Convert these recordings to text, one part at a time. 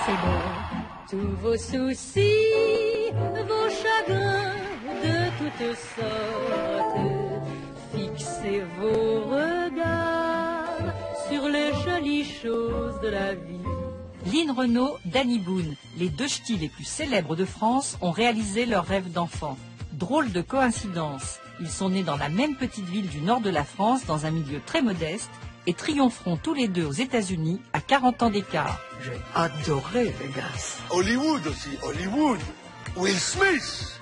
c'est bon. Tous vos soucis, vos chagrins de toutes sortes, fixez vos regards sur les jolies choses de la vie. Lynn Renaud, Danny Boone, les deux ch'tis les plus célèbres de France, ont réalisé leur rêve d'enfant. Drôle de coïncidence, ils sont nés dans la même petite ville du nord de la France, dans un milieu très modeste, et triompheront tous les deux aux États-Unis à 40 ans d'écart. J'ai adoré Vegas. Hollywood aussi, Hollywood. Will Smith.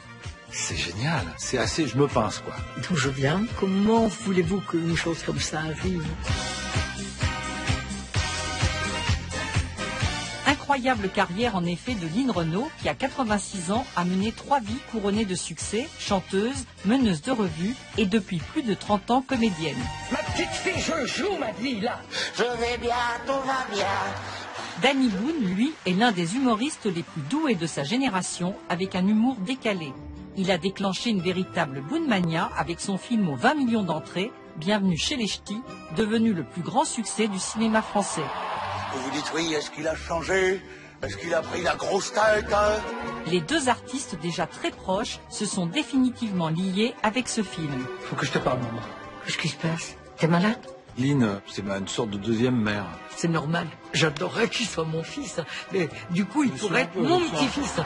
C'est génial, c'est assez je me pince quoi. D'où je viens, comment voulez-vous qu'une chose comme ça arrive? Incroyable carrière en effet de Lynn Renaud qui à 86 ans a mené 3 vies couronnées de succès, chanteuse, meneuse de revue et depuis plus de 30 ans comédienne. Ma petite fille, je joue ma vie là. Je vais bien, tout va bien. Danny Boone, lui, est l'un des humoristes les plus doués de sa génération avec un humour décalé. Il a déclenché une véritable Boonemania avec son film aux 20 millions d'entrées, Bienvenue chez les Ch'tis, devenu le plus grand succès du cinéma français. Vous vous dites oui, est-ce qu'il a changé? Est-ce qu'il a pris la grosse tête hein? Les deux artistes déjà très proches se sont définitivement liés avec ce film. Faut que je te parle, maman. Qu'est-ce qui se passe? T'es malade? Lynn, c'est une sorte de deuxième mère. C'est normal. J'adorerais qu'il soit mon fils. Mais du coup, il pourrait être mon petit-fils.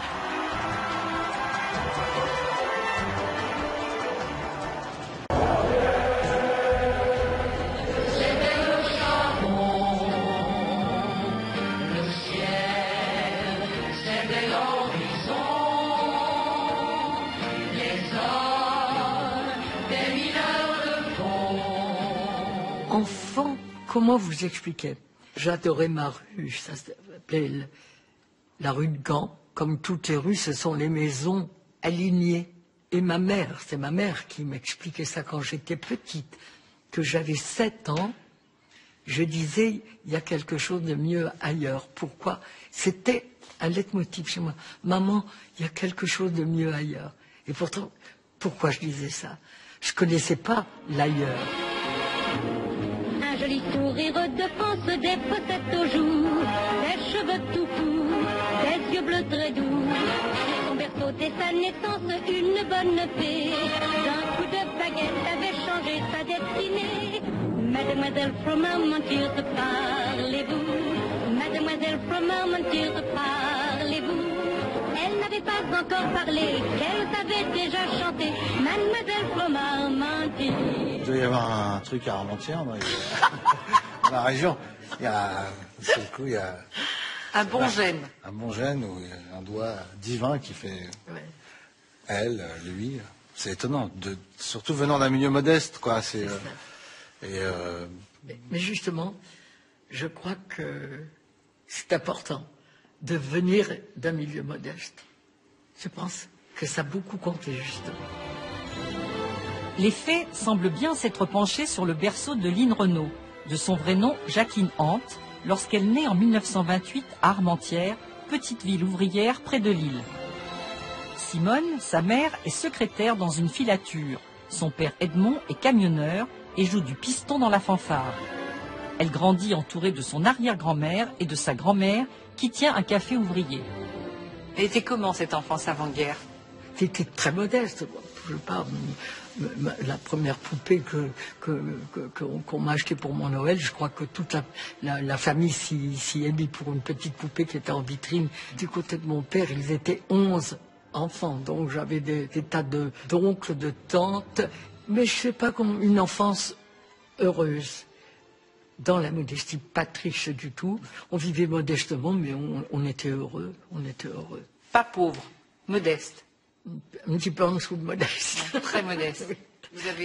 Enfant, comment vous expliquer? J'adorais ma rue, ça s'appelait la rue de Gand. Comme toutes les rues, ce sont les maisons alignées. Et ma mère, c'est ma mère qui m'expliquait ça quand j'étais petite, que j'avais 7 ans. Je disais, il y a quelque chose de mieux ailleurs. Pourquoi? C'était un leitmotiv chez moi. Maman, il y a quelque chose de mieux ailleurs. Et pourtant, pourquoi je disais ça? Je connaissais pas l'ailleurs. Un joli sourire de France, des fossettes aux joues, des cheveux tout courts, des yeux bleus très doux. Son berceau dès sa naissance, une bonne fée, d'un coup de baguette avait changé sa destinée. Mademoiselle Froment-Monture, parlez-vous? Mademoiselle Froment-Monture, parlez-vous? Elle n'avait pas encore parlé, qu'elle savait déjà chanter. Mademoiselle Froment-Monture. Il doit y avoir un truc à Armentières, dans la région. Il y a, sur le coup, il y a Un bon gène. un bon gène ou un doigt divin qui fait elle, lui. C'est étonnant, surtout venant d'un milieu modeste, quoi. C'est Mais justement, je crois que c'est important de venir d'un milieu modeste. Je pense que ça a beaucoup compté, justement. Les faits semblent bien s'être penchés sur le berceau de Lynn Renaud, de son vrai nom Jacqueline Hant, lorsqu'elle naît en 1928 à Armentières, petite ville ouvrière près de Lille. Simone, sa mère, est secrétaire dans une filature. Son père Edmond est camionneur et joue du piston dans la fanfare. Elle grandit entourée de son arrière-grand-mère et de sa grand-mère qui tient un café ouvrier. Elle était comment cette enfance avant-guerre? C'était très modeste. Je sais pas, la première poupée qu'on m'a achetée pour mon Noël, je crois que toute la famille s'y est mis pour une petite poupée qui était en vitrine. Du côté de mon père, ils étaient 11 enfants, donc j'avais des tas d'oncles, de tantes, mais je sais pas, comme une enfance heureuse. Dans la modestie, pas triche du tout. On vivait modestement, mais on était heureux. On était heureux. Pas pauvre, modeste. Un petit peu en dessous de modeste. Très modeste. Vous avez...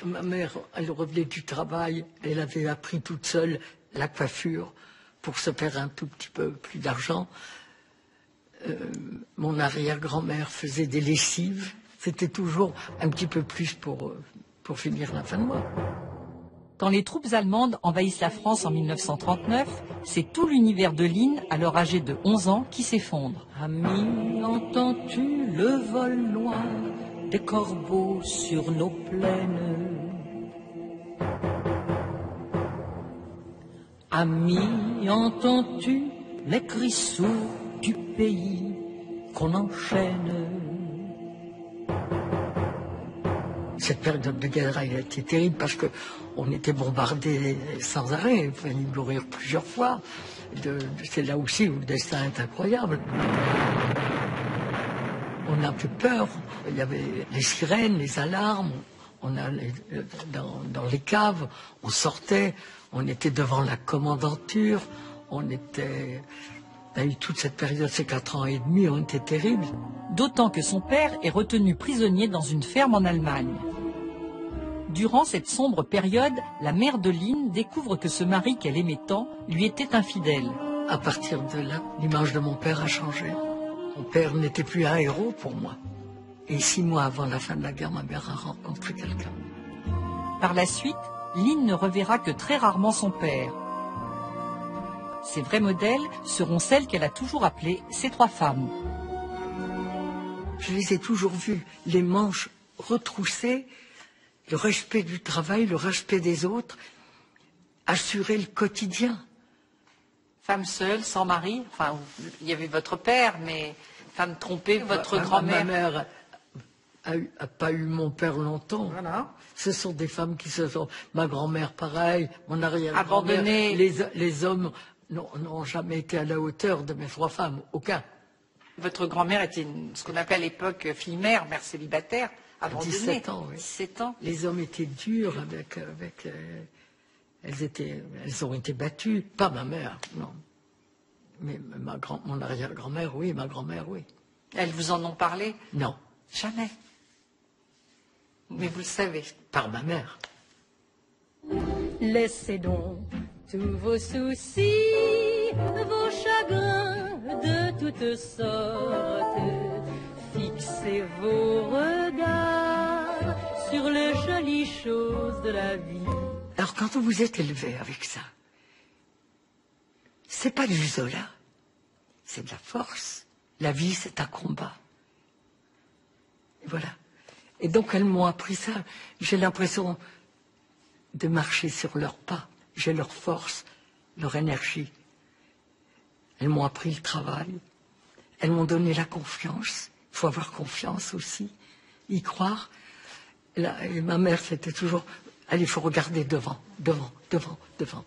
Ma mère, elle revenait du travail. Elle avait appris toute seule la coiffure pour se faire un tout petit peu plus d'argent. Mon arrière-grand-mère faisait des lessives. C'était toujours un petit peu plus pour finir la fin de mois. Quand les troupes allemandes envahissent la France en 1939, c'est tout l'univers de Lynn, alors âgée de 11 ans, qui s'effondre. Ami, entends-tu le vol loin des corbeaux sur nos plaines? Ami, entends-tu les cristaux du pays qu'on enchaîne. Cette période de guerre a été terrible parce qu'on était bombardés sans arrêt, il fallait mourir plusieurs fois. C'est là aussi où le destin est incroyable. On a plus peur, il y avait les sirènes, les alarmes, dans les caves, on sortait, on était devant la commandanture, on a eu toute cette période, ces 4 ans et demi ont été terribles. D'autant que son père est retenu prisonnier dans une ferme en Allemagne. Durant cette sombre période, la mère de Lynn découvre que ce mari qu'elle aimait tant lui était infidèle. À partir de là, l'image de mon père a changé. Mon père n'était plus un héros pour moi. Et 6 mois avant la fin de la guerre, ma mère a rencontré quelqu'un. Par la suite, Lynn ne reverra que très rarement son père. Ses vrais modèles seront celles qu'elle a toujours appelées ses 3 femmes. Je les ai toujours vues, les manches retroussées, le respect du travail, le respect des autres, assurer le quotidien. Femme seule, sans mari, enfin, il y avait votre père, mais femme trompée, votre grand-mère. Ma mère a pas eu mon père longtemps. Voilà. Ce sont des femmes qui se sont... Ma grand-mère, pareil, mon arrière-grand-mère. Abandonnée. Les hommes n'ont jamais été à la hauteur de mes 3 femmes, aucun. Votre grand-mère était ce qu'on appelle à l'époque fille-mère, mère célibataire, abandonnée. 17 ans, oui. 17 ans. Les hommes étaient durs avec elles ont été battues. Pas ma mère, non. Mais mon arrière-grand-mère, oui, ma grand-mère, oui. Elles vous en ont parlé? Non. Jamais. Mais vous le savez. Par ma mère. Laissez donc tous vos soucis, vos chagrins de toutes sortes. Fixez vos regards sur les jolies choses de la vie. Alors quand vous êtes élevé avec ça, c'est pas du Zola, c'est de la force. La vie, c'est un combat. Et voilà. Et donc elles m'ont appris ça. J'ai l'impression de marcher sur leurs pas. J'ai leur force, leur énergie. Elles m'ont appris le travail. Elles m'ont donné la confiance. Il faut avoir confiance aussi, y croire. Et ma mère, c'était toujours... Allez, il faut regarder devant, devant, devant, devant.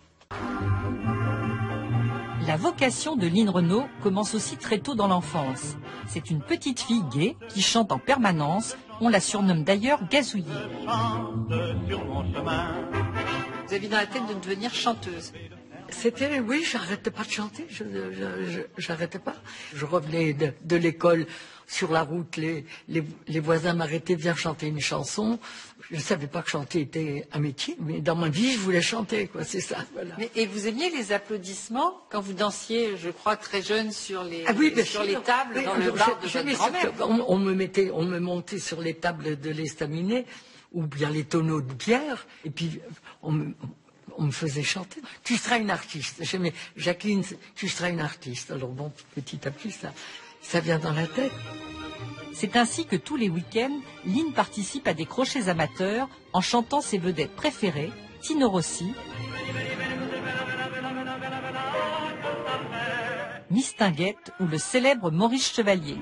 La vocation de Lynn Renault commence aussi très tôt dans l'enfance. C'est une petite fille gaie qui chante en permanence. On la surnomme d'ailleurs Gazouillis. Vous avez dans la tête de devenir chanteuse. Oui, j'arrêtais pas de chanter, j'arrêtais pas. Je revenais de l'école sur la route, les voisins m'arrêtaient, viens chanter une chanson. Je ne savais pas que chanter était un métier, mais dans ma vie, je voulais chanter, quoi, c'est ça, voilà. Et vous aimiez les applaudissements quand vous dansiez, je crois, très jeune sur les tables oui, dans le bar de votre grand-mère? On me montait sur les tables de l'estaminet, ou bien les tonneaux de bière, et puis on me faisait chanter. Tu seras une artiste. J'aimais Jacqueline, tu seras une artiste. Alors bon, petit à petit, ça vient dans la tête. C'est ainsi que tous les week-ends, Lynn participe à des crochets amateurs en chantant ses vedettes préférées, Tino Rossi, Mistinguett ou le célèbre Maurice Chevalier.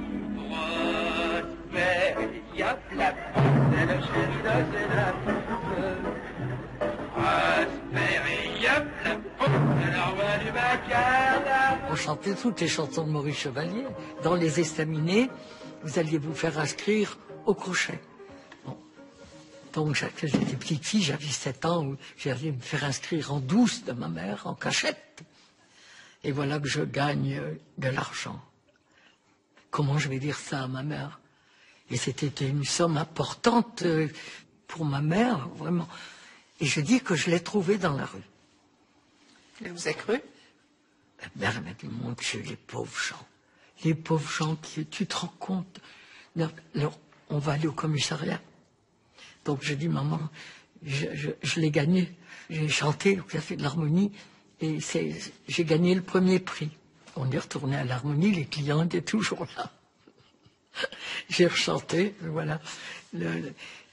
On chantait toutes les chansons de Maurice Chevalier. Dans les estaminets, vous alliez vous faire inscrire au crochet. Bon. Donc, quand j'étais petite fille, j'avais 7 ans, où j'allais me faire inscrire en douce de ma mère, en cachette. Et voilà que je gagne de l'argent. Comment je vais dire ça à ma mère? Et c'était une somme importante pour ma mère, vraiment. Et je dis que je l'ai trouvé dans la rue. Elle vous a cru? Ma mère m'a dit, mon Dieu, les pauvres gens. Les pauvres gens, tu te rends compte? Alors, on va aller au commissariat. Donc j'ai dit, maman, je l'ai gagné. J'ai chanté au Café de l'Harmonie et j'ai gagné le premier prix. On est retourné à l'Harmonie, les clients étaient toujours là. J'ai rechanté, voilà.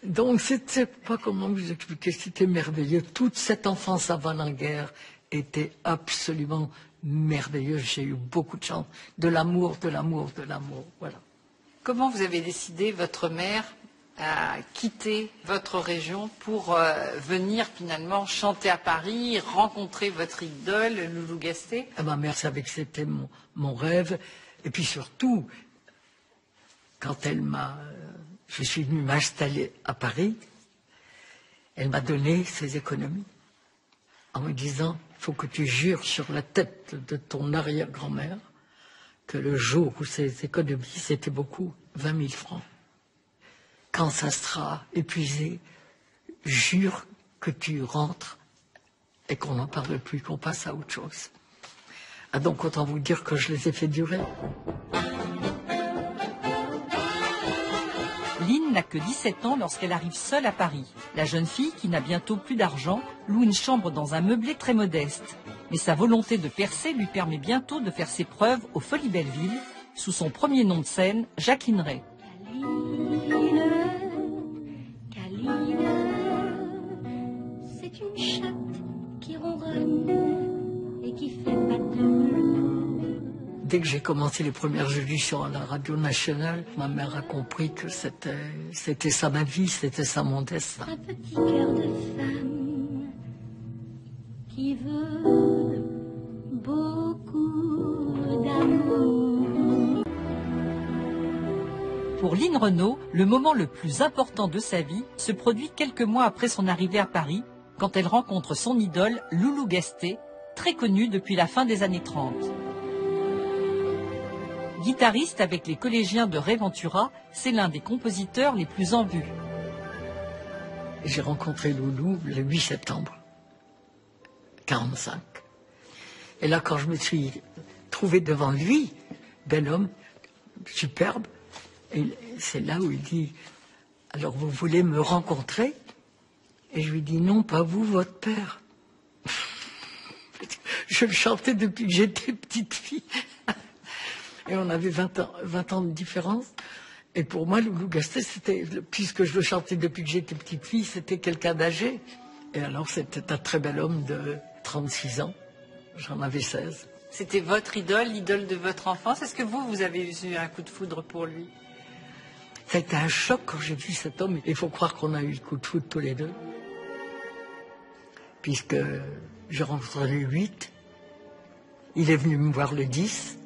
Donc, c'était pas comment vous expliquer, c'était merveilleux. Toute cette enfance avant la guerre était absolument merveilleuse. J'ai eu beaucoup de chance. De l'amour, de l'amour, de l'amour. Voilà. Comment vous avez décidé, votre mère, à quitter votre région pour venir finalement chanter à Paris, rencontrer votre idole, Loulou Gasté? Ma mère savait que c'était mon rêve. Et puis surtout, quand je suis venue m'installer à Paris, elle m'a donné ses économies en me disant, il faut que tu jures sur la tête de ton arrière-grand-mère que le jour où ses économies, c'était beaucoup, 20 000 francs. Quand ça sera épuisé, jure que tu rentres et qu'on n'en parle plus, qu'on passe à autre chose. Ah, donc autant vous dire que je les ai fait durer. Lynn n'a que 17 ans lorsqu'elle arrive seule à Paris. La jeune fille, qui n'a bientôt plus d'argent, loue une chambre dans un meublé très modeste. Mais sa volonté de percer lui permet bientôt de faire ses preuves aux Folies Belleville, sous son premier nom de scène, Jacquine Ray. Caline, c'est une chatte qui ronronne et qui fait patou. Dès que j'ai commencé les premières auditions à la radio nationale, ma mère a compris que c'était ça ma vie, c'était ça mon destin. Un petit cœur de femme qui veut beaucoup d'amour. Pour Lynn Renaud, le moment le plus important de sa vie se produit quelques mois après son arrivée à Paris, quand elle rencontre son idole Loulou Gasté, très connu depuis la fin des années 30. Guitariste avec les collégiens de Ray Ventura, c'est l'un des compositeurs les plus en vue. J'ai rencontré Loulou le 8 septembre 1945. Et là, quand je me suis trouvé devant lui, bel homme, superbe, et c'est là où il dit « Alors, vous voulez me rencontrer ?» Et je lui dis « Non, pas vous, votre père. » Je le chantais depuis que j'étais petite fille. Et on avait 20 ans de différence. Et pour moi, Loulou Gasté, puisque je le chantais depuis que j'étais petite fille, c'était quelqu'un d'âgé. Et alors, c'était un très bel homme de 36 ans. J'en avais 16. C'était votre idole, l'idole de votre enfance. Est-ce que vous avez eu un coup de foudre pour lui? Ça a été un choc quand j'ai vu cet homme. Il faut croire qu'on a eu le coup de foudre tous les deux. Puisque j'ai rencontré le 8. Il est venu me voir le 10.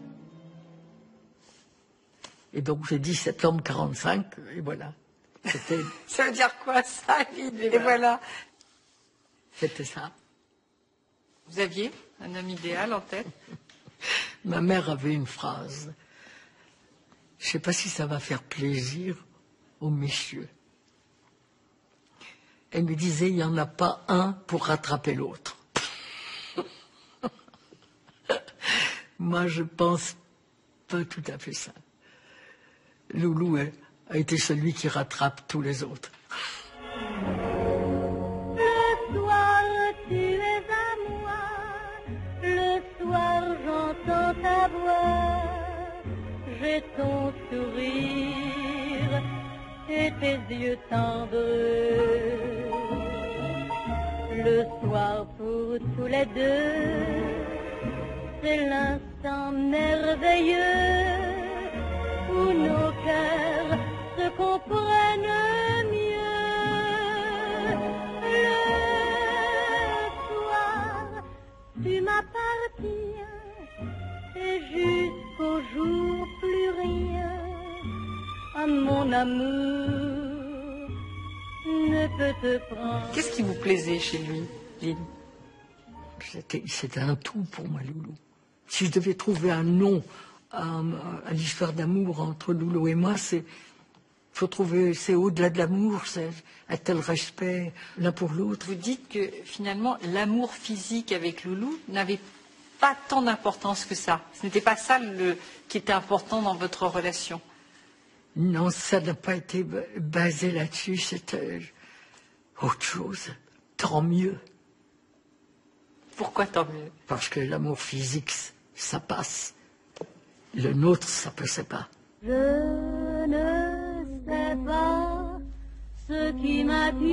Et donc j'ai dit septembre 45, et voilà. Ça veut dire quoi ça, Lynn? Et voilà. C'était ça. Vous aviez un homme idéal en tête? Ma mère avait une phrase. Je ne sais pas si ça va faire plaisir aux messieurs. Elle me disait, il n'y en a pas un pour rattraper l'autre. Moi, je pense pas tout à fait ça. Loulou a été celui qui rattrape tous les autres. Le soir, tu es à moi. Le soir, j'entends ta voix. J'ai ton sourire et tes yeux tendres. Le soir, pour tous les deux, c'est l'instant merveilleux où nos cœurs se comprennent mieux. Le soir, tu m'appartiens, et jusqu'au jour plus rien à mon amour ne peut te prendre. Qu'est-ce qui vous plaisait chez lui, Lynn? C'était un tout pour moi, Loulou. Si je devais trouver un nom à l'histoire d'amour entre Loulou et moi, c'est au-delà de l'amour, c'est un tel respect l'un pour l'autre. Vous dites que finalement l'amour physique avec Loulou n'avait pas tant d'importance que ça. Ce n'était pas ça qui était important dans votre relation. Non, ça n'a pas été basé là-dessus, c'était autre chose. Tant mieux. Pourquoi tant mieux? Parce que l'amour physique, ça passe. Le nôtre, ça ne passait pas. Je ne sais pas ce qui m'attire.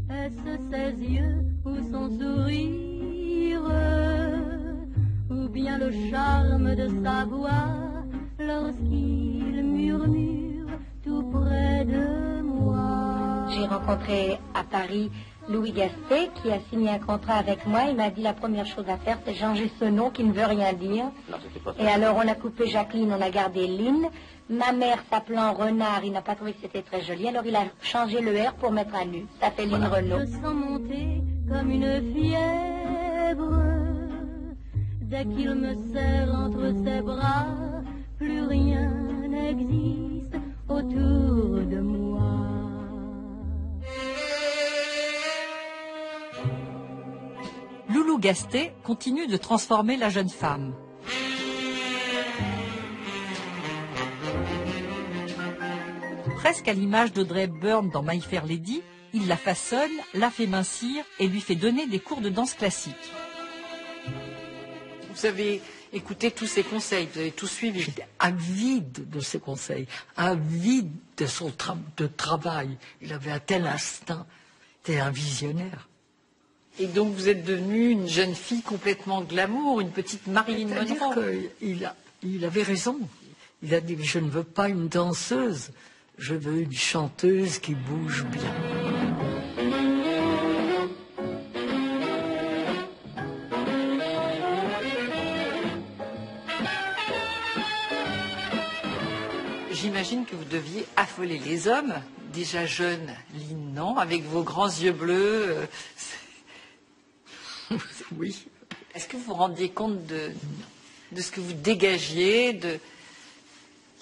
Est-ce ces yeux ou son sourire, ou bien le charme de sa voix lorsqu'il murmure tout près de moi. J'ai rencontré à Paris Louis Gastet qui a signé un contrat avec moi. Il m'a dit la première chose à faire, c'est changer ce nom qui ne veut rien dire. Non, et alors on a coupé Jacqueline, on a gardé Lynn. Ma mère s'appelant Renard, il n'a pas trouvé que c'était très joli, alors il a changé le R pour mettre un U. Ça fait Lynn Renaud. Je sens monter comme une fièvre. Dès qu'il me serre entre ses bras, plus rien n'existe autour de moi. Loulou Gastet continue de transformer la jeune femme. Presque à l'image d'Audrey Hepburn dans My Fair Lady, il la façonne, la fait mincir et lui fait donner des cours de danse classique. Vous avez écouté tous ses conseils, vous avez tout suivi. J'étais avide de ses conseils, avide de son travail. Il avait un tel instinct, c'était un visionnaire. Et donc vous êtes devenue une jeune fille complètement glamour, une petite Marilyn Monroe. Il avait raison. Il a dit, je ne veux pas une danseuse, je veux une chanteuse qui bouge bien. J'imagine que vous deviez affoler les hommes, déjà jeunes, Lynn, non, avec vos grands yeux bleus. Oui. Est-ce que vous vous rendiez compte de ce que vous dégagiez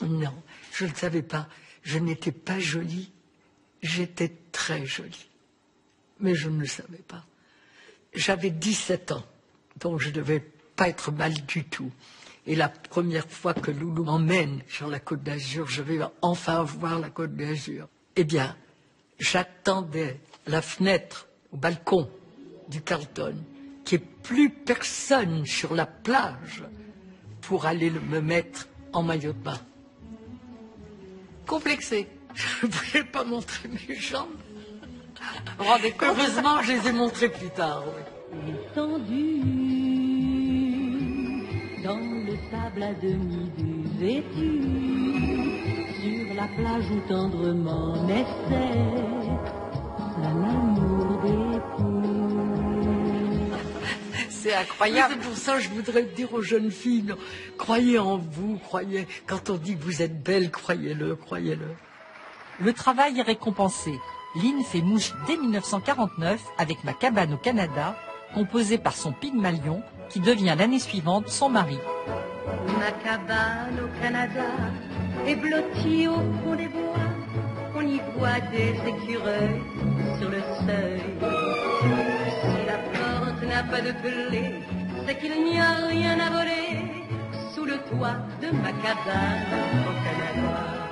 Non, je ne savais pas. Je n'étais pas jolie. J'étais très jolie. Mais je ne le savais pas. J'avais 17 ans, donc je ne devais pas être mal du tout. Et la première fois que Loulou m'emmène sur la Côte d'Azur, je vais enfin voir la Côte d'Azur. Eh bien, j'attendais à la fenêtre, au balcon du Carlton, qu'il n'y ait plus personne sur la plage pour aller me mettre en maillot de bain. Complexé. Je ne voulais pas montrer mes jambes. Vous rendez compte? Heureusement, je les ai montrées plus tard. Oui. Étendu dans le sable à demi dévêtu, sur la plage où tendrement naissait l'amour d'époux. C'est incroyable. C'est pour ça que je voudrais dire aux jeunes filles, non, croyez en vous, croyez. Quand on dit que vous êtes belle, croyez-le, croyez-le. Le travail est récompensé. Lynn fait mouche dès 1949 avec Ma cabane au Canada, composée par son Pygmalion, qui devient l'année suivante son mari. Ma cabane au Canada est blottie au fond des bois. On y voit des écureuils sur le seuil. Si la porte n'a pas de clé, c'est qu'il n'y a rien à voler sous le toit de ma cabane au Canada.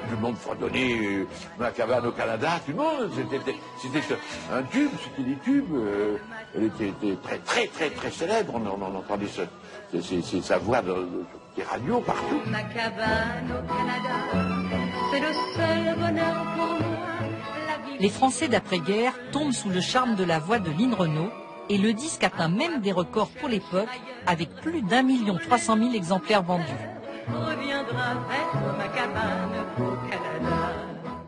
Tout le monde fredonnait Ma cabane au Canada, tout le monde. C'était un tube, c'était des tubes. Elle était très, très, très célèbre. On entendait sa voix des radios partout. Ma cabane au Canada, c'est le seul bonheur pour moi. Les Français d'après-guerre tombent sous le charme de la voix de Lynn Renaud et le disque atteint même des records pour l'époque avec plus d'1 300 000 exemplaires vendus. Reviendra vers ma cabane au Canada.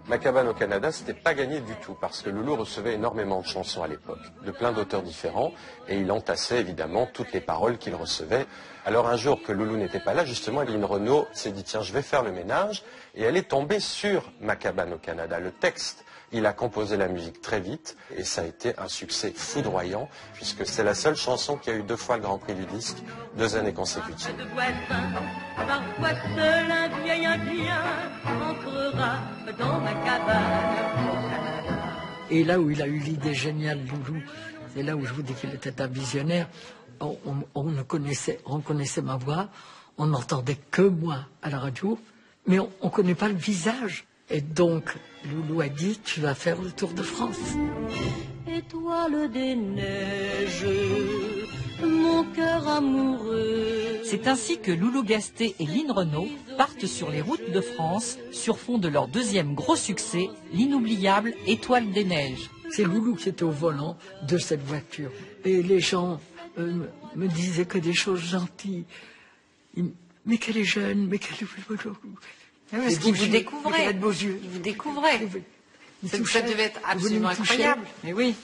Ma cabane au Canada, c'était pas gagné du tout parce que Loulou recevait énormément de chansons à l'époque, de plein d'auteurs différents, et il entassait évidemment toutes les paroles qu'il recevait. Alors un jour que Loulou n'était pas là, justement, Lynn Renaud s'est dit tiens, je vais faire le ménage, et elle est tombée sur Ma cabane au Canada, le texte. Il a composé la musique très vite et ça a été un succès foudroyant puisque c'est la seule chanson qui a eu 2 fois le Grand Prix du disque, 2 années consécutives. Parfois seul un vieil indien entrera dans ma cabane au Canada. Et là où il a eu l'idée géniale, Loulou, c'est là où je vous dis qu'il était un visionnaire. On reconnaissait ma voix, on n'entendait que moi à la radio, mais on ne connaît pas le visage. Et donc, Loulou a dit, tu vas faire le Tour de France. Étoile des neiges, mon cœur amoureux. C'est ainsi que Loulou Gastet et Lynn Renaud partent sur les routes de France sur fond de leur deuxième gros succès, l'inoubliable Étoile des neiges. C'est Loulou qui était au volant de cette voiture. Et les gens me disaient que des choses gentilles. Mais qu'elle est jeune, mais qu'elle est... Parce qu'il vous découvrait. Elle a de beaux yeux. Il vous découvrait. Ça devait être absolument incroyable. Mais oui.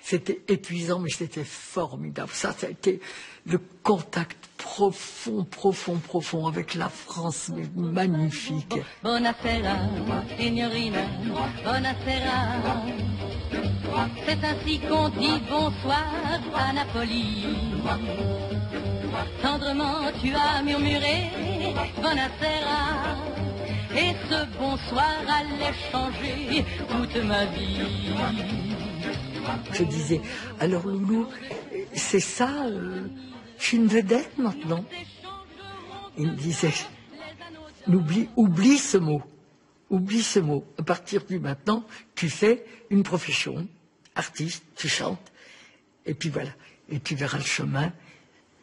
C'était épuisant, mais c'était formidable. Ça a été le contact profond avec la France, mais magnifique. Buonasera, signorina, buonasera. C'est ainsi qu'on dit bonsoir à Napoli. Tendrement tu as murmuré buonasera. Et ce bonsoir allait changer toute ma vie. Je disais, alors Loulou, c'est ça, je suis une vedette maintenant. Il me disait, oublie ce mot. Oublie ce mot. À partir du maintenant, tu fais une profession, artiste, tu chantes, et puis voilà. Et tu verras le chemin.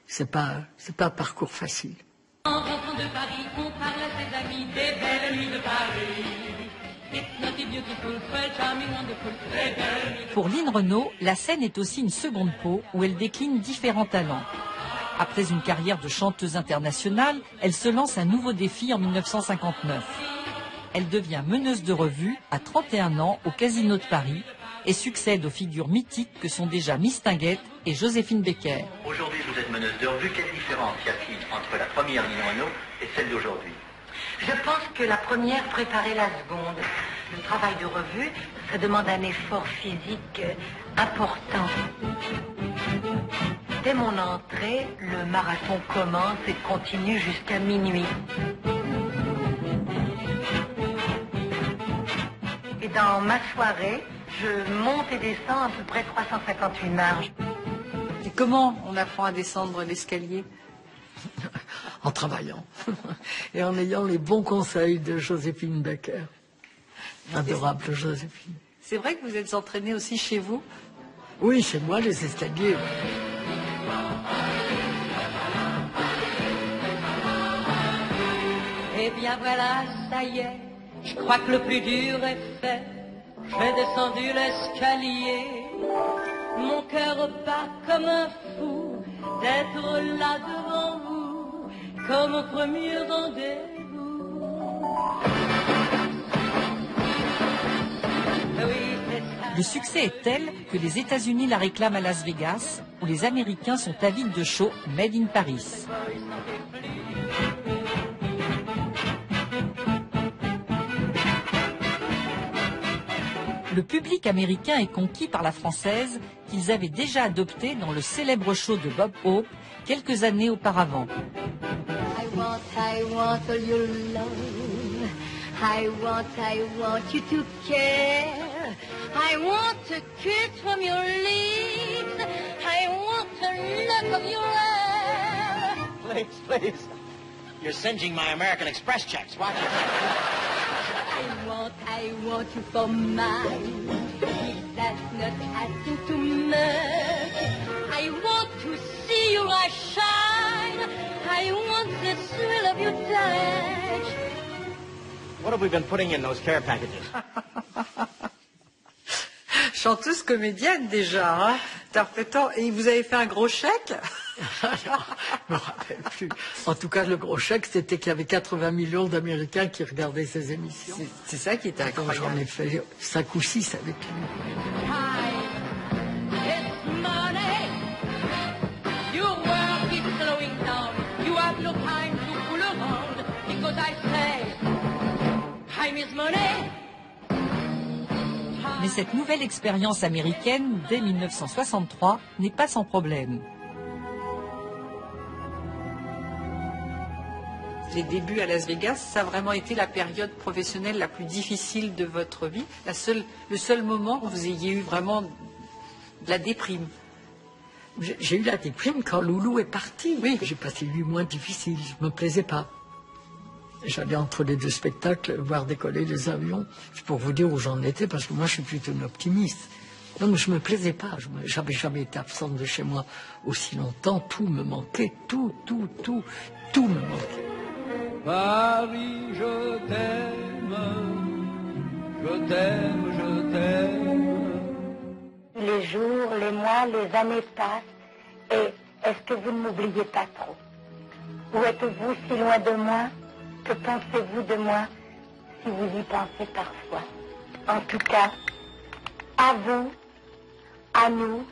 C'est pas un parcours facile. En rentrant de Paris, on parle à ses amis des belles nuits de Paris. Pour Lynn Renaud, la scène est aussi une seconde peau où elle décline différents talents. Après une carrière de chanteuse internationale, elle se lance un nouveau défi en 1959. Elle devient meneuse de revue à 31 ans au Casino de Paris et succède aux figures mythiques que sont déjà Miss Tinguette et Joséphine Baker. Aujourd'hui, vous êtes meneuse de revue. Quelle différence y a-t-il entre la première Lynn Renaud et celle d'aujourd'hui? Je pense que la première préparait la seconde. Le travail de revue, ça demande un effort physique important. Dès mon entrée, le marathon commence et continue jusqu'à minuit. Et dans ma soirée, je monte et descends à peu près 358 marches. Et comment on apprend à descendre l'escalier? En travaillant et en ayant les bons conseils de Joséphine Baker. Adorable Joséphine. C'est vrai que vous êtes entraînée aussi chez vous? Oui, chez moi, les escaliers. Eh bien voilà, ça y est, je crois que le plus dur est fait. J'ai descendu l'escalier, mon cœur bat comme un fou d'être là devant vous, comme au premier rendez-vous. Oui, c'est ça. Le succès est tel que les États-Unis la réclament à Las Vegas, où les Américains sont avides de shows Made in Paris. Le public américain est conquis par la française qu'ils avaient déjà adoptée dans le célèbre show de Bob Hope quelques années auparavant. I want all your love. I want you to care. I want a kiss from your lips. I want a look of your hair. Please. You're singeing my American Express checks. Watch it. I want you for mine. That's not asking too much. I want to see your eyes shine. I want the thrill of your touch. What have we been putting in those care packages? Chanteuse comédienne déjà, hein, interprétant. Et vous avez fait un gros chèque? Je me rappelle plus. En tout cas, le gros chèque, c'était qu'il y avait 80 millions d'Américains qui regardaient ces émissions. C'est ça qui était incroyable. J'en ai fait 5 ou 6 avec lui. Hi, it's money. Your world keeps slowing down. You have no time to fool around. Because I say, time is money. Mais cette nouvelle expérience américaine, dès 1963, n'est pas sans problème. Les débuts à Las Vegas, ça a vraiment été la période professionnelle la plus difficile de votre vie. Le seul moment où vous ayez eu vraiment de la déprime. J'ai eu la déprime quand Loulou est parti. Oui. J'ai passé 8 mois difficiles. Je me plaisais pas. J'allais entre les deux spectacles voir décoller les avions. C'est pour vous dire où j'en étais, parce que moi, je suis plutôt une optimiste. Non, mais je me plaisais pas. J'avais jamais été absente de chez moi aussi longtemps. Tout me manquait. Tout me manquait. Paris, je t'aime, je t'aime, je t'aime. moi, les années passent, et est-ce que vous ne m'oubliez pas trop? Où êtes-vous si loin de moi? Que pensez-vous de moi, si vous y pensez parfois? En tout cas, à vous, à nous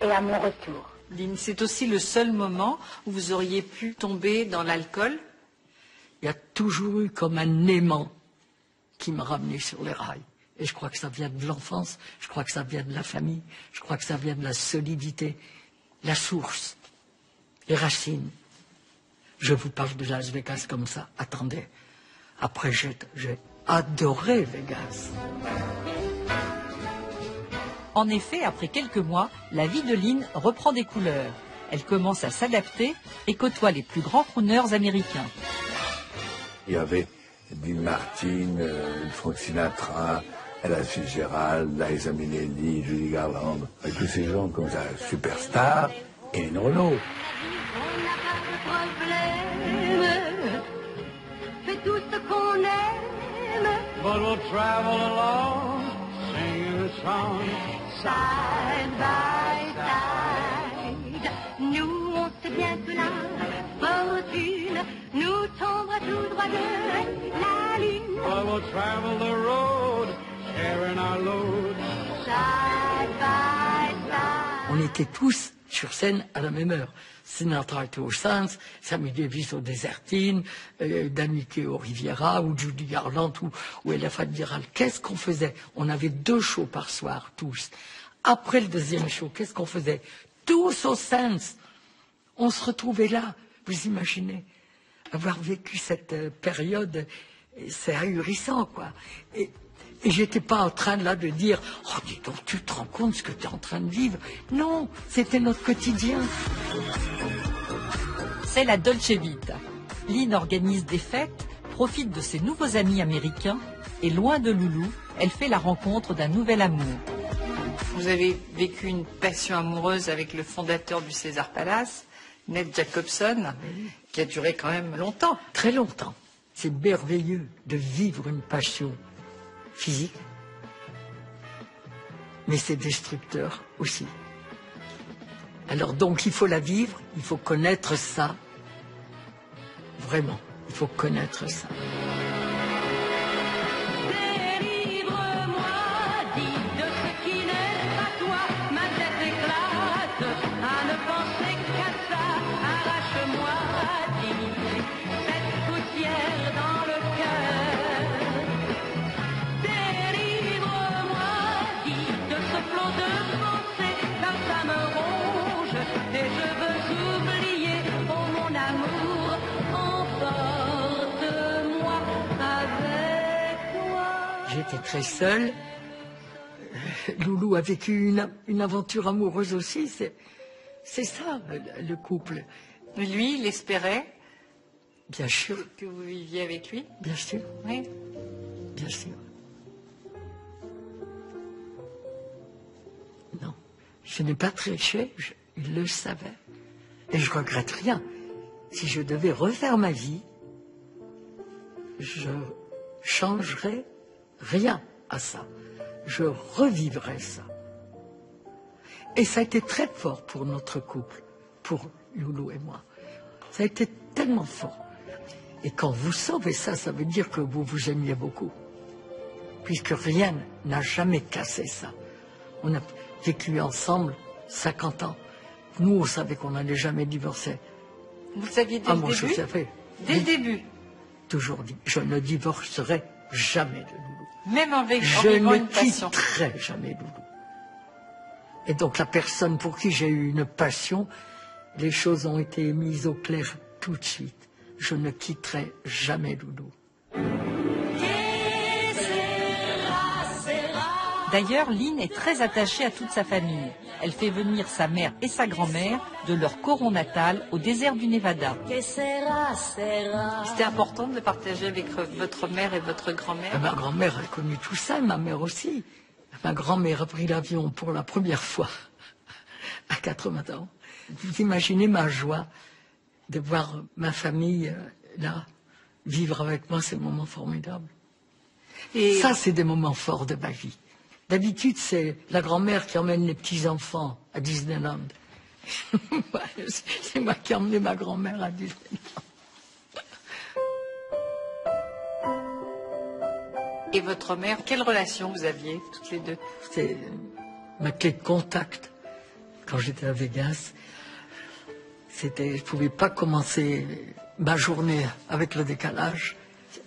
et à mon retour. Lynn, c'est aussi le seul moment où vous auriez pu tomber dans l'alcool? Il y a toujours eu comme un aimant qui m'a ramené sur les rails. Et je crois que ça vient de l'enfance, je crois que ça vient de la famille, je crois que ça vient de la solidité, la source, les racines. Je vous parle de Las Vegas comme ça, attendez. Après, j'ai adoré Vegas. En effet, après quelques mois, la vie de Lynn reprend des couleurs. Elle commence à s'adapter et côtoie les plus grands crooners américains. Il y avait Dean Martin, Frank Sinatra, Ella Fitzgerald, Liza Minnelli, Judy Garland, avec tous ces gens comme ça, superstars, et une Renault. Fais tout ce qu'on aime. But we'll travel along, singing a song. Side by side. Nous, on sait bien que la fortune nous tombera tout droit de la lune. But we'll travel the road, sharing our load. Side by side. On était tous sur scène à la même heure. Sinatra était au Sands, Sammy Davis au Désertine, Danique au Riviera, ou Judy Garland, ou Ella Fitzgerald. Qu'est-ce qu'on faisait? On avait 2 shows par soir, tous. Après le deuxième show, qu'est-ce qu'on faisait? Tous au Sands. On se retrouvait là. Vous imaginez avoir vécu cette période, c'est ahurissant, quoi. Et j'étais pas en train là de dire « Oh, dis donc, tu te rends compte ce que tu es en train de vivre ?» Non, c'était notre quotidien. C'est la Dolce Vita. Lynn organise des fêtes, profite de ses nouveaux amis américains et loin de Loulou, elle fait la rencontre d'un nouvel amour. Vous avez vécu une passion amoureuse avec le fondateur du César Palace, Ned Jacobson, qui a duré quand même longtemps. Très longtemps. C'est merveilleux de vivre une passion physique, mais c'est destructeur aussi. Alors donc il faut la vivre, il faut connaître ça. Vraiment, il faut connaître ça. Délivre-moi, dis de ce qui n'est pas toi. Ma tête éclate à ne penser qu'à ça. Arrache-moi, dis cette poussière dans le cœur. Délivre-moi, dis de ce flot de pensée, car ça me ronge et je veux oublier. Oh mon amour, emporte-moi avec toi. J'étais très seule. Loulou a vécu une aventure amoureuse aussi. C'est ça, le couple. Lui, il espérait Bien sûr. que vous viviez avec lui? Bien sûr. Oui. Bien sûr. Non, je n'ai pas triché, il le savait. Et je regrette rien. Si je devais refaire ma vie, je changerais rien à ça. Je revivrais ça. Et ça a été très fort pour notre couple, pour Loulou et moi. Ça a été tellement fort. Et quand vous sauvez ça, ça veut dire que vous vous aimiez beaucoup. Puisque rien n'a jamais cassé ça. On a vécu ensemble 50 ans. Nous, on savait qu'on n'allait jamais divorcer. Vous le saviez dès le moi, début? je savais. Dès le début? Toujours dit, je ne divorcerai jamais de Loulou. Même en Je vivant ne une passion? quitterai jamais Loulou. Et donc la personne pour qui j'ai eu une passion, les choses ont été mises au clair tout de suite. Je ne quitterai jamais Loulou. D'ailleurs, Lynn est très attachée à toute sa famille. Elle fait venir sa mère et sa grand-mère de leur coron natal au désert du Nevada. C'était important de le partager avec votre mère et votre grand-mère? Ma grand-mère a connu tout ça, ma mère aussi. Ma grand-mère a pris l'avion pour la première fois à 80 ans. Vous imaginez ma joie de voir ma famille là, vivre avec moi ces moments formidables. Et ça, c'est des moments forts de ma vie. D'habitude, c'est la grand-mère qui emmène les petits-enfants à Disneyland. C'est moi qui ai emmené ma grand-mère à Disneyland. Et votre mère, quelle relation vous aviez, toutes les deux? C'est ma clé de contact. Quand j'étais à Vegas, je ne pouvais pas commencer ma journée avec le décalage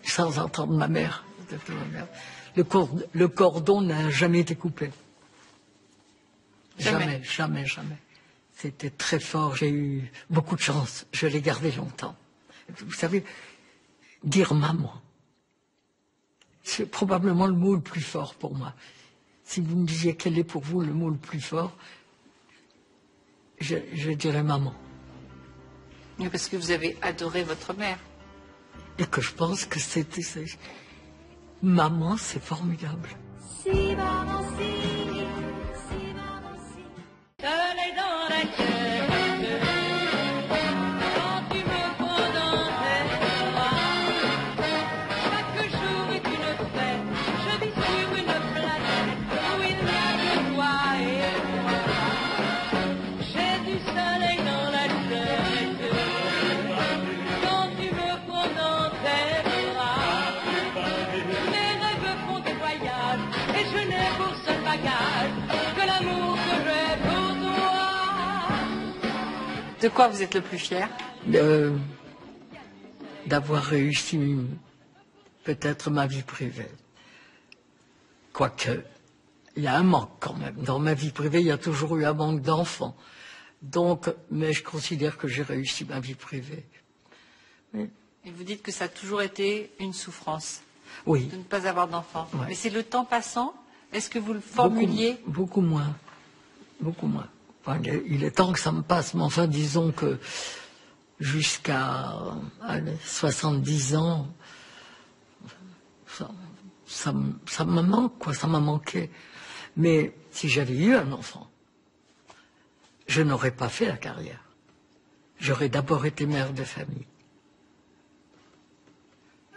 sans entendre ma mère. Le cordon n'a jamais été coupé. Jamais, jamais, jamais. C'était très fort. J'ai eu beaucoup de chance. Je l'ai gardé longtemps. Vous savez, dire maman, c'est probablement le mot le plus fort pour moi. Si vous me disiez quel est pour vous le mot le plus fort, je dirais maman. Mais parce que vous avez adoré votre mère. Et que je pense que maman, c'est formidable. Si maman, si maman, si. Soleil dans la tête, quand tu me prends dans tes bras, chaque jour est une fête, je vis sur une planète où il n'y a que toi et moi. J'ai du soleil dans la tête, quand tu me prends dans tes bras, mes rêves font des voyages et je n'ai pour seul bagage que l'amour que j'ai pour toi. De quoi vous êtes le plus fier? D'avoir réussi peut-être ma vie privée. Quoique, il y a un manque quand même. Dans ma vie privée, il y a toujours eu un manque d'enfants. Donc, mais je considère que j'ai réussi ma vie privée. Oui. Et vous dites que ça a toujours été une souffrance. Oui. De ne pas avoir d'enfants. Ouais. Mais c'est le temps passant. Est-ce que vous le formuliez? Beaucoup moins. Beaucoup moins. Enfin, il est temps que ça me passe, mais enfin, disons que jusqu'à 70 ans, ça me manque, quoi, ça m'a manqué. Mais si j'avais eu un enfant, je n'aurais pas fait la carrière. J'aurais d'abord été mère de famille.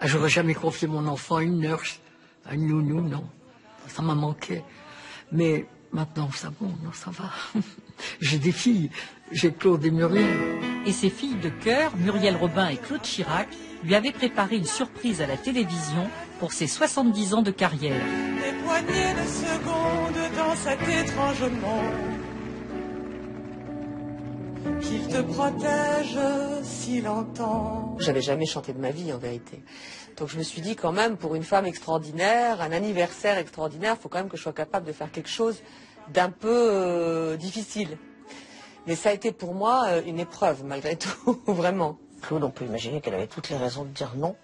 J'aurais jamais confié mon enfant à une nurse, à une nounou, non. Ça m'a manqué. Mais maintenant, ça va. J'ai des filles. J'ai Claude et Muriel. Et ses filles de cœur, Muriel Robin et Claude Chirac, lui avaient préparé une surprise à la télévision pour ses 70 ans de carrière. Des poignées de secondes dans cet étrange monde, qu'il te protège si longtemps. J'avais jamais chanté de ma vie en vérité. Donc je me suis dit quand même, pour une femme extraordinaire, un anniversaire extraordinaire, il faut quand même que je sois capable de faire quelque chose d'un peu difficile. Mais ça a été pour moi une épreuve malgré tout, vraiment. Claude, on peut imaginer qu'elle avait toutes les raisons de dire non,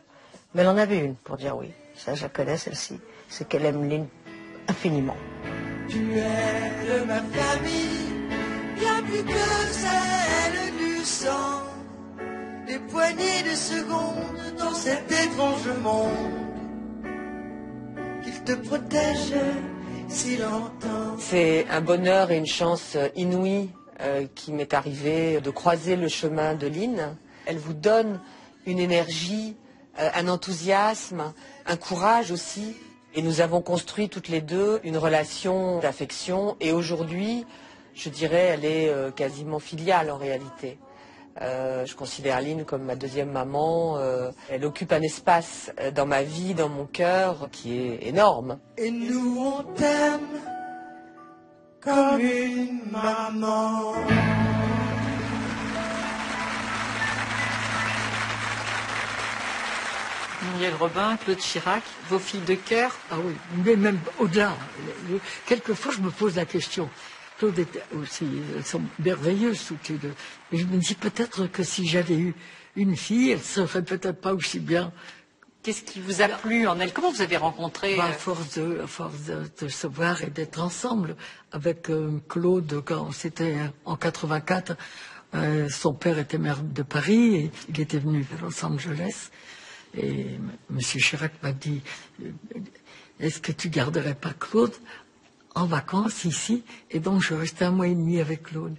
mais elle en avait une pour dire oui. Ça, je la connais celle-ci. C'est qu'elle aime Lynn infiniment. Tu es de ma famille, bien plus que celle du sang. Des poignées de secondes dans cet étrange monde, qu'il te protège si longtemps. C'est un bonheur et une chance inouïe qui m'est arrivé de croiser le chemin de Lynn. Elle vous donne une énergie, un enthousiasme, un courage aussi. Et nous avons construit toutes les deux une relation d'affection. Et aujourd'hui, je dirais, elle est quasiment filiale en réalité. Je considère Lynn comme ma deuxième maman. Elle occupe un espace dans ma vie, dans mon cœur, qui est énorme. Et nous, on t'aime comme une maman. Muriel Robin, Claude Chirac, vos filles de cœur? Ah oui, mais même au-delà. Quelquefois, je me pose la question. Claude était aussi, elles sont merveilleuses toutes les deux. Mais je me dis peut-être que si j'avais eu une fille, elle serait peut-être pas aussi bien. Qu'est-ce qui vous a plu en elle? Comment vous avez rencontré À force de se voir et d'être ensemble avec Claude, quand c'était en 84, son père était maire de Paris et il était venu à Los Angeles. Et M. Chirac m'a dit, est-ce que tu garderais pas Claude en vacances ici? Et donc je restais 1 mois et demi avec Claude.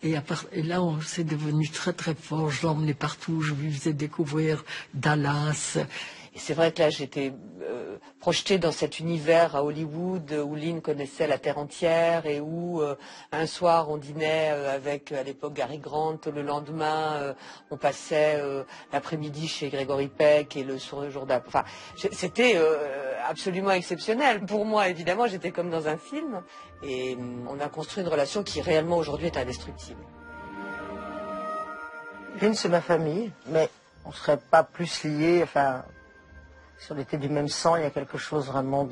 Et là, on s'est devenu très très fort. Je l'emmenais partout, je lui faisais découvrir Dallas. Et c'est vrai que là, j'étais projetée dans cet univers à Hollywood où Lynn connaissait la terre entière et où un soir on dînait avec à l'époque Gary Grant, le lendemain on passait l'après-midi chez Gregory Peck et le jour d'après. Enfin, c'était absolument exceptionnel. Pour moi, évidemment, j'étais comme dans un film et on a construit une relation qui réellement aujourd'hui est indestructible. Lynn, c'est ma famille, mais on ne serait pas plus liés, enfin, si on était du même sang, il y a quelque chose vraiment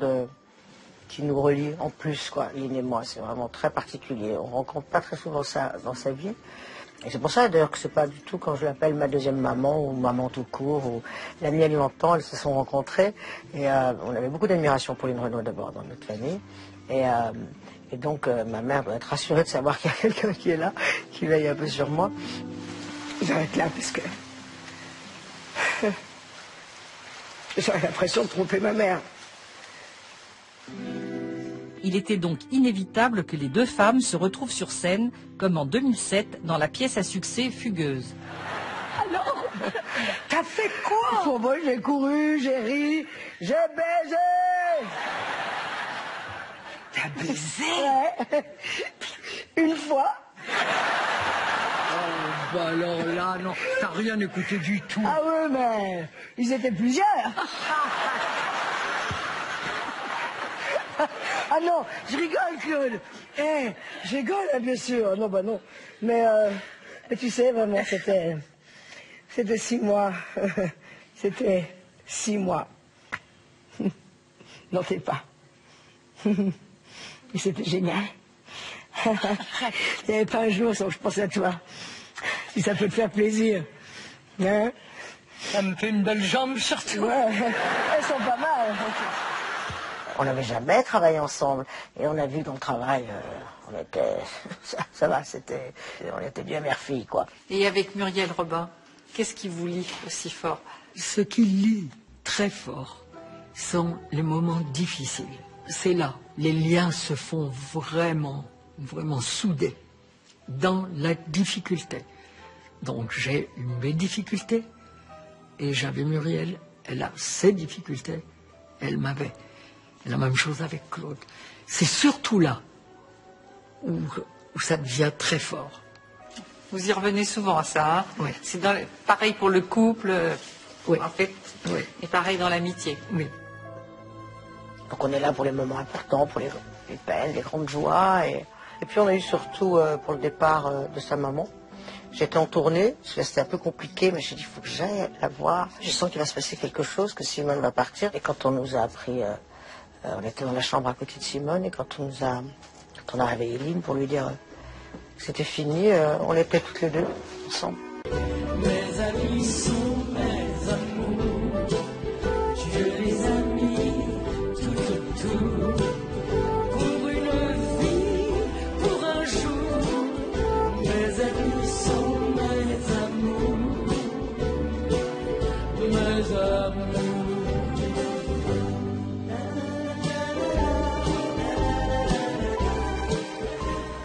qui nous relie en plus, quoi, Lynn et moi. C'est vraiment très particulier. On ne rencontre pas très souvent ça dans sa vie. Et c'est pour ça, d'ailleurs, que c'est pas du tout quand je l'appelle ma deuxième maman, ou maman tout court, ou l'amie alimentant, elles se sont rencontrées. Et on avait beaucoup d'admiration pour Lynn Renaud, d'abord, dans notre famille. Et donc, ma mère doit être rassurée de savoir qu'il y a quelqu'un qui est là, qui veille un peu sur moi. J'arrête là, parce que j'aurais l'impression de tromper ma mère. Il était donc inévitable que les deux femmes se retrouvent sur scène, comme en 2007, dans la pièce à succès Fugueuse. Alors, t'as fait quoi? Oh, moi, j'ai couru, j'ai ri, j'ai baisé. T'as baisé? Ouais. Une fois. Oh, bah alors là, non, t'as rien écouté du tout. Ah oui, mais ils étaient plusieurs. Ah non, je rigole, Claude. Je rigole, bien sûr. Non, bah non. Mais tu sais, vraiment, c'était 6 mois. C'était 6 mois. N'en fais pas. Et c'était génial. Il n'y avait pas un jour sans que je pensais à toi. Si ça peut te faire plaisir. Hein? Ça me fait une belle jambe, surtout. Ouais, elles sont pas mal. On n'avait jamais travaillé ensemble. Et on a vu dans le travail, on était... Ça va, on était bien mère-fille, quoi. Et avec Muriel Robin, qu'est-ce qui vous lie aussi fort? Ce qui lie très fort sont les moments difficiles. C'est là, les liens se font vraiment soudés dans la difficulté. Donc j'ai mes difficultés et j'avais Muriel, elle a ses difficultés, elle m'avait. La même chose avec Claude. C'est surtout là où ça devient très fort. Vous y revenez souvent à ça, hein? Oui. C'est pareil pour le couple, oui. En fait, oui. Et pareil dans l'amitié. Oui. Donc on est là pour les moments importants, pour les peines, les grandes joies. Et puis on a eu surtout pour le départ de sa maman. J'étais en tournée, c'était un peu compliqué, mais j'ai dit il faut que j'aille la voir. Je sens qu'il va se passer quelque chose, que Simone va partir. Et quand on nous a appris, on était dans la chambre à côté de Simone, et quand on a réveillé Lynn pour lui dire que c'était fini, on était toutes les deux ensemble. Mes amis sont mes amours, je les ai mis tout autour, pour une vie, pour un jour. Mes amis sont mes amours, mes amours.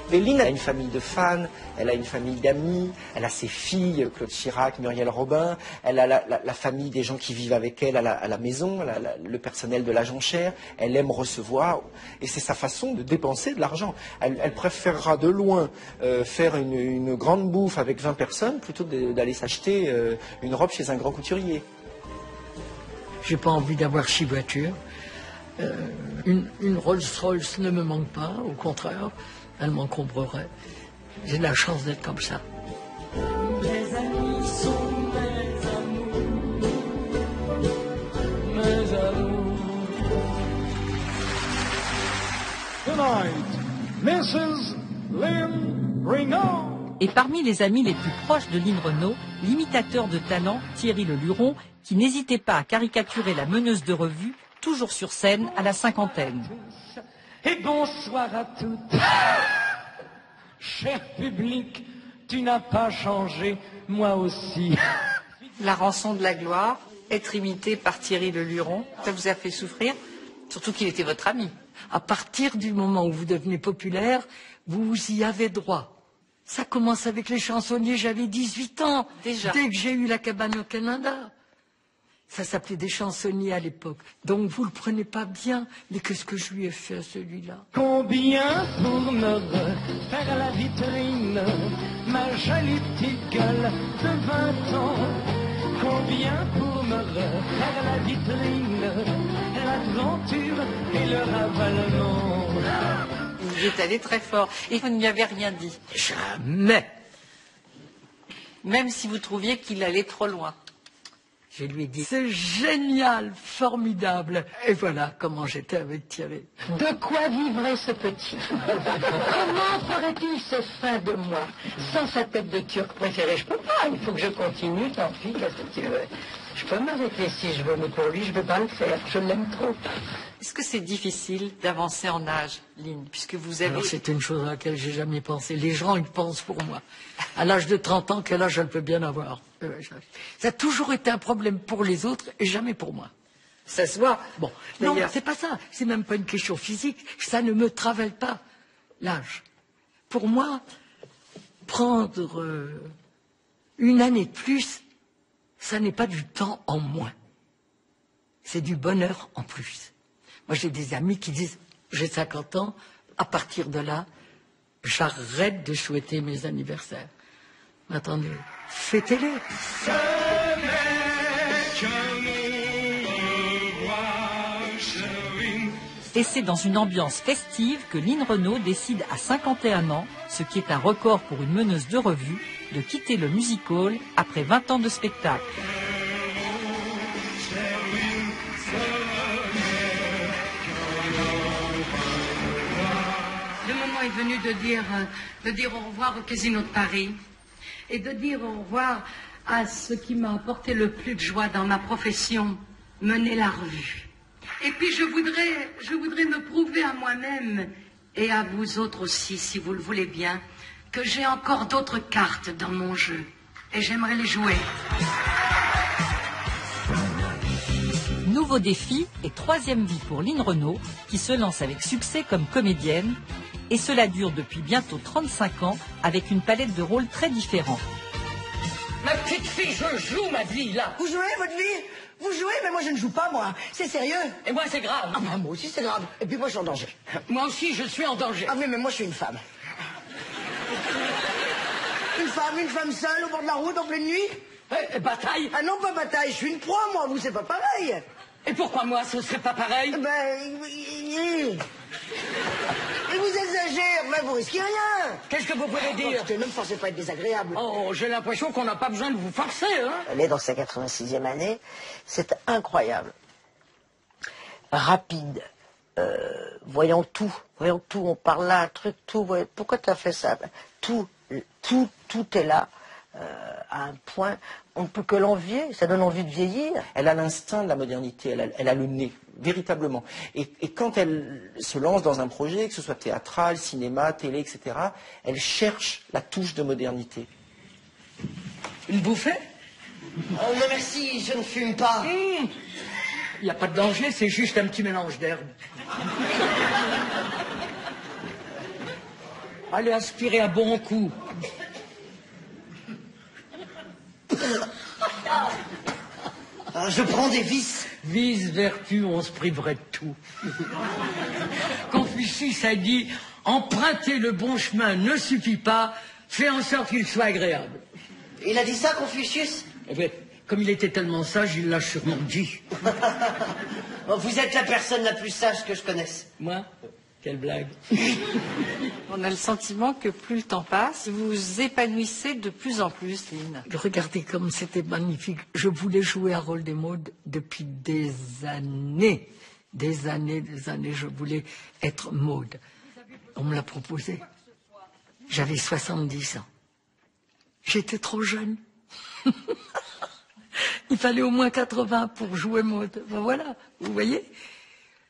Lynn a une famille de fans, elle a une famille d'amis, elle a ses filles, Claude Chirac, Muriel Robin, elle a la famille des gens qui vivent avec elle à la maison, le personnel de la jonchère, elle aime recevoir, et c'est sa façon de dépenser de l'argent. Elle préférera de loin faire une grande bouffe avec 20 personnes plutôt d'aller s'acheter une robe chez un grand couturier. J'ai pas envie d'avoir 6 voitures. Une Rolls-Royce ne me manque pas, au contraire. Elle m'encombrerait. J'ai de la chance d'être comme ça. Mes amis sont mes amours, mes amours. Tonight, Mrs. Lynn Renaud. Et parmi les amis les plus proches de Lynn Renaud, l'imitateur de talent Thierry Le Luron, qui n'hésitait pas à caricaturer la meneuse de revue, toujours sur scène à la cinquantaine. Et bonsoir à toutes. Cher public, tu n'as pas changé, moi aussi. La rançon de la gloire, être imité par Thierry Le Luron, ça vous a fait souffrir? Surtout qu'il était votre ami. À partir du moment où vous devenez populaire, vous y avez droit. Ça commence avec les chansonniers, j'avais 18 ans. Déjà. Dès que j'ai eu la cabane au Canada. Ça s'appelait des chansonniers à l'époque. Donc vous le prenez pas bien. Mais qu'est-ce que je lui ai fait à celui-là? Combien pour me refaire la vitrine, ma jolie petite gueule de 20 ans? Combien pour me refaire la vitrine, l'aventure et le ravalement? Il est allé très fort. Et vous ne lui avez rien dit? Jamais. Même si vous trouviez qu'il allait trop loin. Je lui ai dit, c'est génial, formidable. Et voilà comment j'étais avec Thierry. De quoi vivrait ce petit? Comment ferait-il ce fin de moi sans sa tête de turc préférée? Je peux pas, il faut que je continue, tant pis, qu'est-ce que tu veux? Je peux m'arrêter si je veux, mais pour lui, je ne vais pas le faire, je l'aime trop. Est-ce que c'est difficile d'avancer en âge, Lynn, puisque vous avez... Alors c'est une chose à laquelle j'ai jamais pensé. Les gens, ils pensent pour moi. À l'âge de 30 ans, quel âge elle peut bien avoir? Ça a toujours été un problème pour les autres et jamais pour moi. Ça se voit. Bon, non, c'est pas ça. C'est même pas une question physique. Ça ne me travaille pas, l'âge. Pour moi, prendre une année de plus, ça n'est pas du temps en moins. C'est du bonheur en plus. Moi, j'ai des amis qui disent, j'ai 50 ans, à partir de là, j'arrête de souhaiter mes anniversaires. Mais attendez, fêtez-les. Et c'est dans une ambiance festive que Lynn Renaud décide à 51 ans, ce qui est un record pour une meneuse de revue, de quitter le music-hall après 20 ans de spectacle. Le moment est venu de dire au revoir au Casino de Paris et de dire au revoir à ce qui m'a apporté le plus de joie dans ma profession, mener la revue. Et puis je voudrais me prouver à moi-même et à vous autres aussi, si vous le voulez bien, que j'ai encore d'autres cartes dans mon jeu et j'aimerais les jouer. Nouveau défi et troisième vie pour Lynn Renaud, qui se lance avec succès comme comédienne, et cela dure depuis bientôt 35 ans avec une palette de rôles très différents. Ma petite fille, je joue ma vie, là. Vous jouez votre vie? Vous jouez, mais moi je ne joue pas, moi. C'est sérieux? Et moi, c'est grave. Ah bah moi aussi, c'est grave. Et puis moi, je suis en danger. Moi aussi, je suis en danger. Ah oui, mais moi, je suis une femme. Une femme seule, au bord de la route, en pleine nuit? Bataille? Ah non, pas bataille, je suis une proie, moi. Vous, c'est pas pareil. Et pourquoi moi, ce serait pas pareil? Mais vous exagérez, mais vous risquez rien. Qu'est-ce que vous pouvez dire? Ne me forcez pas à être désagréable. Oh, j'ai l'impression qu'on n'a pas besoin de vous forcer, hein. Elle est dans sa 86e année. C'est incroyable. Rapide. Voyant tout. On parle là, un truc, tout. Pourquoi tu as fait ça? Tout est là. À un point, on ne peut que l'envier, ça donne envie de vieillir. Elle a l'instinct de la modernité, elle a le nez, véritablement. Et quand elle se lance dans un projet, que ce soit théâtral, cinéma, télé, etc., elle cherche la touche de modernité. Une bouffée? Oh non merci, je ne fume pas. Il n'y a pas de danger, c'est juste un petit mélange d'herbes. Allez aspirer à bon coup. Je prends des vices. Vice, vertu, on se priverait de tout. Confucius a dit, emprunter le bon chemin ne suffit pas, fais en sorte qu'il soit agréable. Il a dit ça, Confucius? Eh bien, comme il était tellement sage, il l'a sûrement dit. Vous êtes la personne la plus sage que je connaisse. Moi? Quelle blague. On a le sentiment que plus le temps passe, vous vous épanouissez de plus en plus, Lynn. Regardez comme c'était magnifique. Je voulais jouer un rôle des Maudes depuis des années. Des années, je voulais être Maude. On me l'a proposé. J'avais 70 ans. J'étais trop jeune. Il fallait au moins 80 pour jouer Maude. Ben voilà, vous voyez.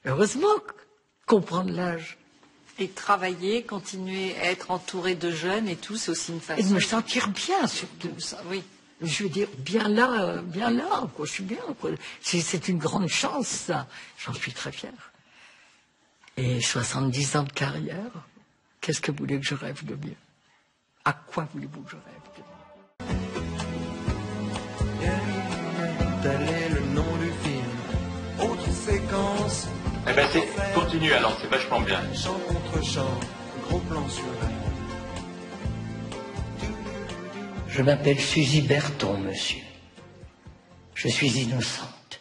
Heureusement comprendre l'âge. Et travailler, continuer à être entouré de jeunes et tout, c'est aussi une façon... Et de me sentir bien, surtout. Ça, oui. Je veux dire, bien là, quoi, je suis bien, quoi. C'est une grande chance, ça. J'en suis très fière. Et 70 ans de carrière, qu'est-ce que vous voulez que je rêve de mieux? À quoi voulez-vous que je rêve de mieux? Tel est le nom ben continue alors, c'est vachement bien. Chant contre chant, gros plan sur elle. Je m'appelle Suzy Berton, monsieur. Je suis innocente.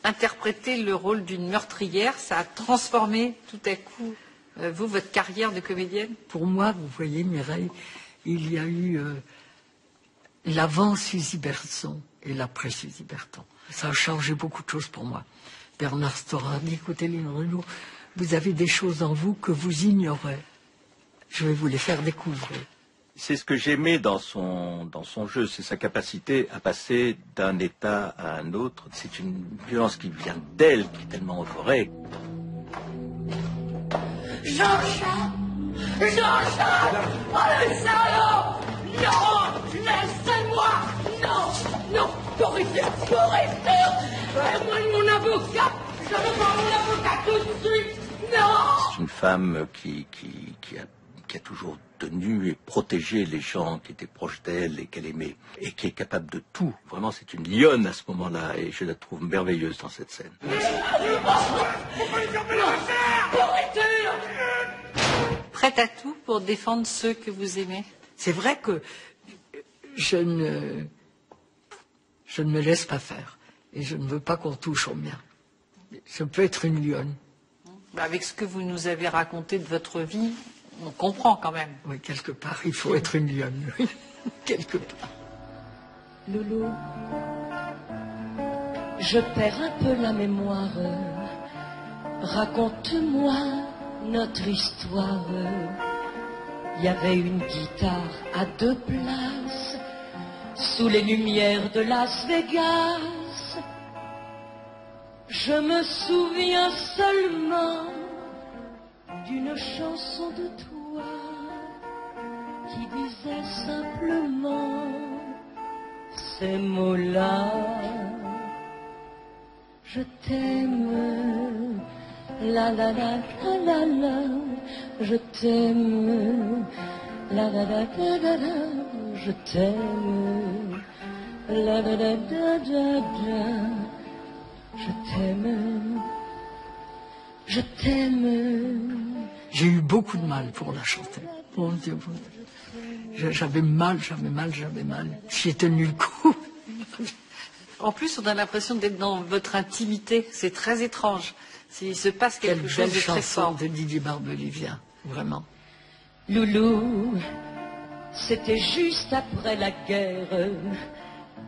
Interpréter le rôle d'une meurtrière, ça a transformé tout à coup, vous, votre carrière de comédienne? Pour moi, vous voyez, Mireille, il y a eu l'avant Suzy Berton et l'après Suzy Berton. Ça a changé beaucoup de choses pour moi. Bernard Storace dit, écoutez, Lynn Renaud, vous avez des choses en vous que vous ignorez. Je vais vous les faire découvrir. C'est ce que j'aimais dans son jeu, c'est sa capacité à passer d'un état à un autre. C'est une violence qui vient d'elle, qui est tellement euphorique. Jean-Charles! Jean-Charles! Oh le salaud! Non! Laissez-moi! Non! Non! Correcteur! Correcteur! Fais-moi mon avocat! Je veux voir mon avocat tout de suite! Non! C'est une femme qui a toujours tenu et protégé les gens qui étaient proches d'elle et qu'elle aimait, et qui est capable de tout. Vraiment, c'est une lionne à ce moment-là, et je la trouve merveilleuse dans cette scène. Prête à tout pour défendre ceux que vous aimez? C'est vrai que je ne me laisse pas faire, et je ne veux pas qu'on touche au mien. Je peux être une lionne. Avec ce que vous nous avez raconté de votre vie, on comprend quand même. Oui, quelque part, il faut être une lionne. Oui. Quelque part. Loulou, je perds un peu la mémoire. Raconte-moi notre histoire. Il y avait une guitare à 2 places sous les lumières de Las Vegas. Je me souviens seulement d'une chanson de toi qui disait simplement ces mots-là. Je t'aime, la la la la la la, je t'aime, la la la la la la, je t'aime, la la la la la la, je t'aime, je t'aime. J'ai eu beaucoup de mal pour la chanter. Mon Dieu, j'avais mal. J'ai tenu le coup. En plus, on a l'impression d'être dans votre intimité. C'est très étrange. Il se passe quelque chose de très fort. De Didier Barbelivien, vraiment. Loulou, c'était juste après la guerre,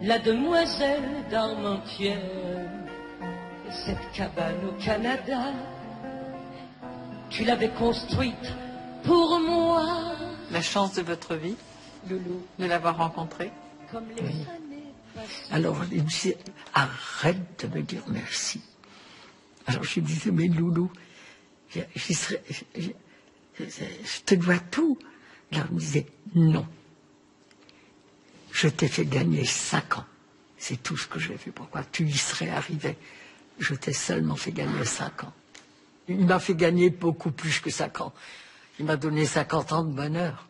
la demoiselle d'Armentières, cette cabane au Canada. Tu l'avais construite pour moi. La chance de votre vie, Loulou, de l'avoir rencontré. Comme les Oui. années passées. Alors, il me disait, arrête de me dire merci. Alors, je lui disais, mais Loulou, je te dois tout. Alors, il me disait, non. Je t'ai fait gagner 5 ans. C'est tout ce que j'ai fait. Pourquoi tu y serais arrivé? Je t'ai seulement fait gagner 5 ans. Il m'a fait gagner beaucoup plus que 5 ans. Il m'a donné 50 ans de bonheur.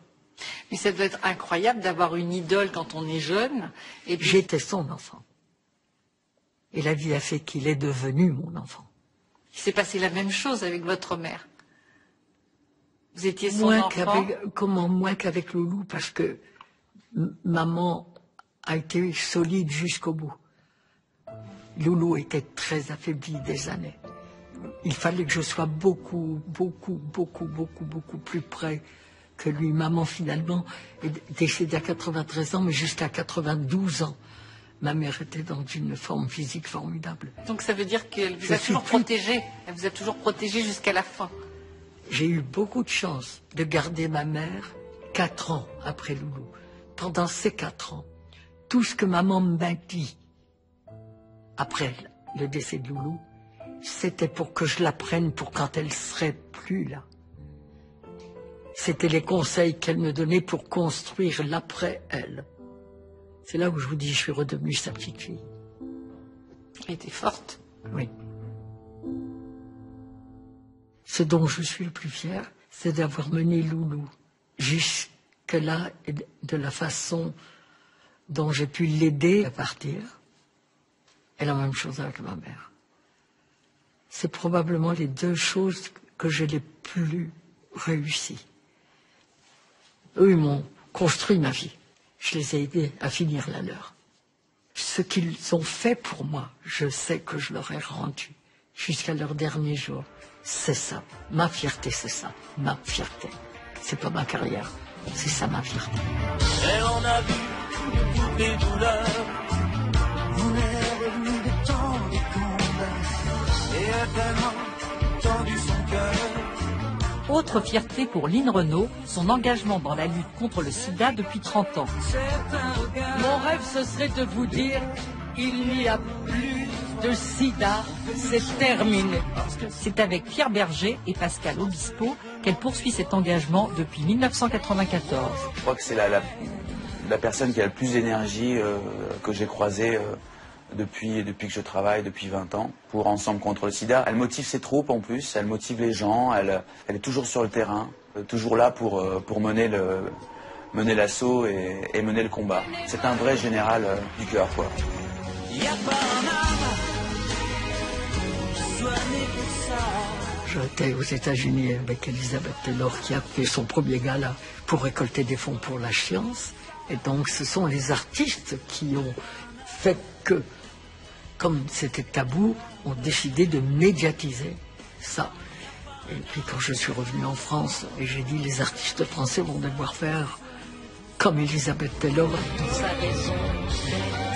Mais ça doit être incroyable d'avoir une idole quand on est jeune. Et puis... J'étais son enfant. Et la vie a fait qu'il est devenu mon enfant. Il s'est passé la même chose avec votre mère. Vous étiez son enfant. Comment moins qu'avec Loulou, parce que maman a été solide jusqu'au bout. Loulou était très affaibli des années. Il fallait que je sois beaucoup plus près que lui. Maman, finalement, est décédée à 93 ans, mais jusqu'à 92 ans. Ma mère était dans une forme physique formidable. Donc ça veut dire qu'elle vous a toujours protégé. Elle vous a toujours protégé jusqu'à la fin. J'ai eu beaucoup de chance de garder ma mère 4 ans après Loulou. Pendant ces 4 ans, tout ce que maman m'a dit après le décès de Loulou, c'était pour que je l'apprenne pour quand elle serait plus là. C'était les conseils qu'elle me donnait pour construire l'après elle. C'est là où je vous dis, je suis redevenue sa petite fille. Elle était forte. Oui. Ce dont je suis le plus fier, c'est d'avoir mené Loulou jusque-là et de la façon dont j'ai pu l'aider à partir. Et la même chose avec ma mère. c'est probablement les deux choses que j'ai les plus réussies. Eux, ils m'ont construit ma vie. Je les ai aidés à finir la leur. Ce qu'ils ont fait pour moi, je sais que je leur ai rendu jusqu'à leur dernier jour. C'est ça. Ma fierté, c'est ça. Ma fierté. C'est pas ma carrière. C'est ça ma fierté. Et on a vu toutes les douleurs. On est revenu de temps des combats. Et a tellement tendu son cœur. Autre fierté pour Line Renaud, son engagement dans la lutte contre le sida depuis 30 ans. Mon rêve, ce serait de vous dire, il n'y a plus de sida, c'est terminé. C'est avec Pierre Berger et Pascal Obispo qu'elle poursuit cet engagement depuis 1994. Je crois que c'est la personne qui a le plus d'énergie que j'ai croisée depuis que je travaille, depuis 20 ans, pour Ensemble contre le sida. Elle motive ses troupes en plus, elle motive les gens, elle est toujours sur le terrain, toujours là pour mener l'assaut et mener le combat. C'est un vrai général du cœur, quoi. J'étais aux États-Unis avec Elizabeth Taylor qui a fait son premier gala pour récolter des fonds pour la science. Et donc ce sont les artistes qui ont fait que, comme c'était tabou, ont décidé de médiatiser ça. Et puis quand je suis revenu en France, et j'ai dit les artistes français vont devoir faire comme Elizabeth Taylor. Sa raison d'être.